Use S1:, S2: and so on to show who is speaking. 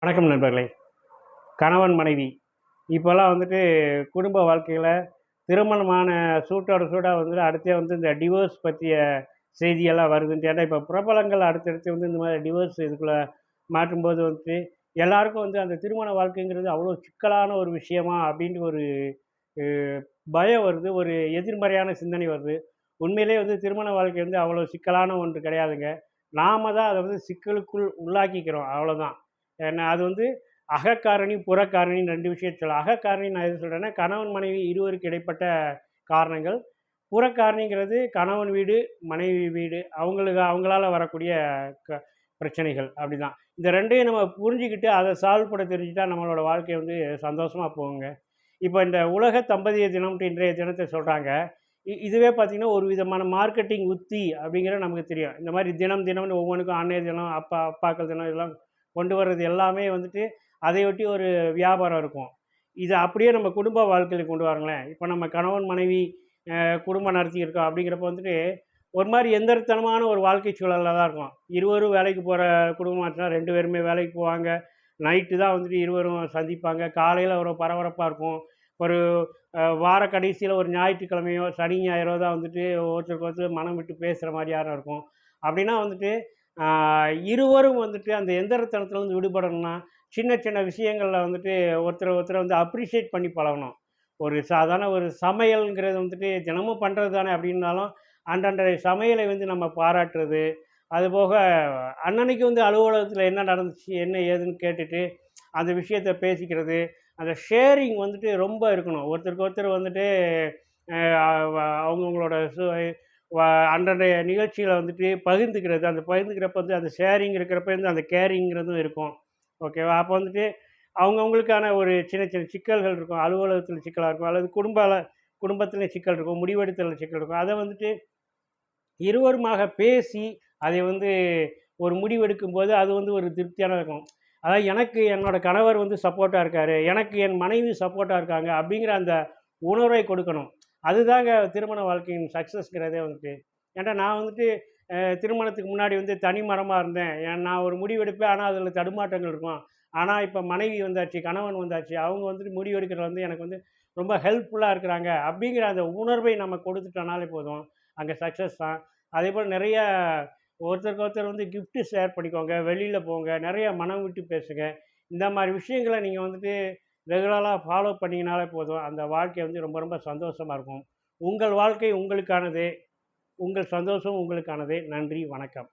S1: வணக்கம் நண்பர்களே. கணவன் மனைவி இப்போல்லாம் வந்துட்டு குடும்ப வாழ்க்கையில் திருமணமான சூட்டோட சூடாக வந்துட்டு அடுத்தே வந்து இந்த டிவோர்ஸ் பற்றிய செய்தியெல்லாம் வருதுன்ட்டு. ஏன்னா இப்போ பிரபலங்கள் அடுத்தடுத்து வந்து இந்த மாதிரி டிவோர்ஸ் இதுக்குள்ளே மாற்றும்போது வந்துட்டு எல்லாருக்கும் வந்து அந்த திருமண வாழ்க்கைங்கிறது அவ்வளோ சிக்கலான ஒரு விஷயமா அப்படின்ட்டு ஒரு பயம் வருது, ஒரு எதிர்மறையான சிந்தனை வருது. உண்மையிலே வந்து திருமண வாழ்க்கை வந்து அவ்வளோ சிக்கலான ஒன்று கிடையாதுங்க. நாம தான் அதை வந்து சிக்கலுக்குள் உள்ளாக்கிக்கிறோம், அவ்வளோதான். ஏன்னா அது வந்து அகக்காரணி, புறக்காரணின்னு 2 விஷயம் சொல்லலாம். அகக்காரணி நான் எது சொல்றேன்னா, கணவன், மனைவி இருவருக்கு இடைப்பட்ட காரணங்கள். புறக்காரணிங்கிறது கணவன் வீடு, மனைவி வீடு அவங்களால வரக்கூடிய க பிரச்சனைகள் அப்படிதான். இந்த 2யும் நம்ம புரிஞ்சுக்கிட்டு அதை சால்வ் பண்ண தெரிஞ்சுட்டா நம்மளோட வாழ்க்கை வந்து சந்தோஷமா போகுங்க. இப்போ இந்த உலக தம்பதியர் தினம்ன்ட்டு இன்றைய தினத்த சொல்றாங்க. இதுவே பார்த்தீங்கன்னா, ஒரு விதமான மார்க்கெட்டிங் உத்தி அப்படிங்கிறது நமக்கு தெரியும். இந்த மாரி தினம் தினம்னு ஒவ்வொன்னுக்கும் அன்னைய தினம், அப்பாக்கள் தினம் இதெல்லாம் கொண்டு வர்றது எல்லாமே வந்துட்டு அதையொட்டி ஒரு வியாபாரம் இருக்கும். இத அப்படியே நம்ம குடும்ப வாழ்க்கையில கொண்டு வாருங்களேன். இப்போ நம்ம கணவன், மனைவி குடும்பம் நடத்தியிருக்கோம் அப்படிங்கிறப்ப வந்துட்டு, ஒரு மாரி எந்திரத்தனமான ஒரு வாழ்க்கை சூழல்ல தான் இருக்கும். இருவரும் வேலைக்கு போற குடும்பமா இருந்துச்சுன்னா 2 பேருமே வேலைக்கு போவாங்க. நைட்டு தான் வந்துட்டு இருவரும் சந்திப்பாங்க. காலையில ஒரு பரபரப்பா இருக்கும். ஒரு வார கடைசியில ஒரு ஞாயிற்றுக்கிழமையோ, சனி, ஞாயிறோ தான் வந்துட்டு ஒருத்தருக்கு ஒருத்தர் மனம் விட்டு பேசுற மாரியான இருக்கும். அப்படின்னா வந்துட்டு, ஆ இருவரும் வந்துட்டு அந்த எந்திரத்தனத்துலருந்து விடுபடணும்னா, சின்ன சின்ன விஷயங்கள்ல வந்துட்டு ஒருத்தர வந்து அப்ரிஷியேட் பண்ணி பழகணும். ஒரு சாதாரண ஒரு சமையல்ங்கிறது வந்துட்டு தினமும் பண்றது தானே அப்படின்னாலும், அன்றன்றைய சமையலை வந்து நம்ம பாராட்டுறது, அதுபோக அன்னன்னைக்கு வந்து அலுவலகத்தில என்ன நடந்துச்சு, என்ன ஏதுன்னு கேட்டுட்டு, அந்த விஷயத்த பேசிக்கிறது. அந்த ஷேரிங் வந்துட்டு ரொம்ப இருக்கணும். ஒருத்தருக்கு ஒருத்தர் வந்துட்டு அ வ அவங்கவங்களோட வ அன்றன்றைய நிகழ்ச்சிகள வந்துட்டு பகிர்ந்துக்கிறது. அந்த பகிர்ந்துக்கிறப்ப வந்து அந்த ஷேரிங் இருக்கிறப்ப வந்து அந்த கேரிங்கிறதும் இருக்கும். ஓகேவா? அப்போ வந்துட்டு அவங்கவங்களுக்கான ஒரு சின்ன சின்ன சிக்கல்கள் இருக்கும். அலுவலகத்தில சிக்கலா இருக்கும். அல்லது குடும்பத்தில சிக்கல் இருக்கும். முடிவெடுத்தல்ல சிக்கல் இருக்கும். அத வந்துட்டு இருவருமாக பேசி, அதை வந்து ஒரு முடிவெடுக்கும்போது, அது வந்து ஒரு திருப்தியானதா இருக்கும். அதாவது எனக்கு என்னோட கணவர் வந்து சப்போர்ட்டா இருக்காரு. எனக்கு என் மனைவி சப்போர்ட்டா இருக்காங்க. அப்படிங்கிற அந்த உணர்வை கொடுக்கணும். அதுதாங்க திருமண வாழ்க்கையின் சக்சஸ்ங்கிறதே வந்துட்டு. ஏன்டா நான் வந்துட்டு திருமணத்துக்கு முன்னாடி வந்து தனி மரமா இருந்தேன். நான் ஒரு முடிவு எடுப்பேன். ஆனா, அதில தடுமாற்றங்கள் இருக்கும். ஆனா, இப்ப மனைவி வந்தாச்சு, கணவன் வந்தாச்சு. அவங்க வந்துட்டு முடிவு எடுக்கிறதுல வந்து எனக்கு வந்து ரொம்ப ஹெல்ப்ஃபுல்லா இருக்கிறாங்க. அப்படிங்கிற அந்த உணர்வை நம்ம கொடுத்துட்டோம்னாலே போதும். அங்க சக்சஸ் தான். அதேபோல நெறைய ஒருத்தருக்கு ஒருத்தர் வந்து கிஃப்ட் ஷேர் பண்ணிக்கோங்க. வெளியில போங்க. நெறைய மனம் விட்டு பேசுங்க. இந்த மாரி விஷயங்கள நீங்க வந்துட்டு ரெகுலரா ஃபாலோ பண்ணீங்கனாலே போதும். அந்த வாழ்க்கை வந்து ரொம்ப ரொம்ப சந்தோஷமா இருக்கும். உங்கள் வாழ்க்கை உங்களுக்கானது. உங்கள் சந்தோஷம் உங்களுக்கானது. நன்றி, வணக்கம்.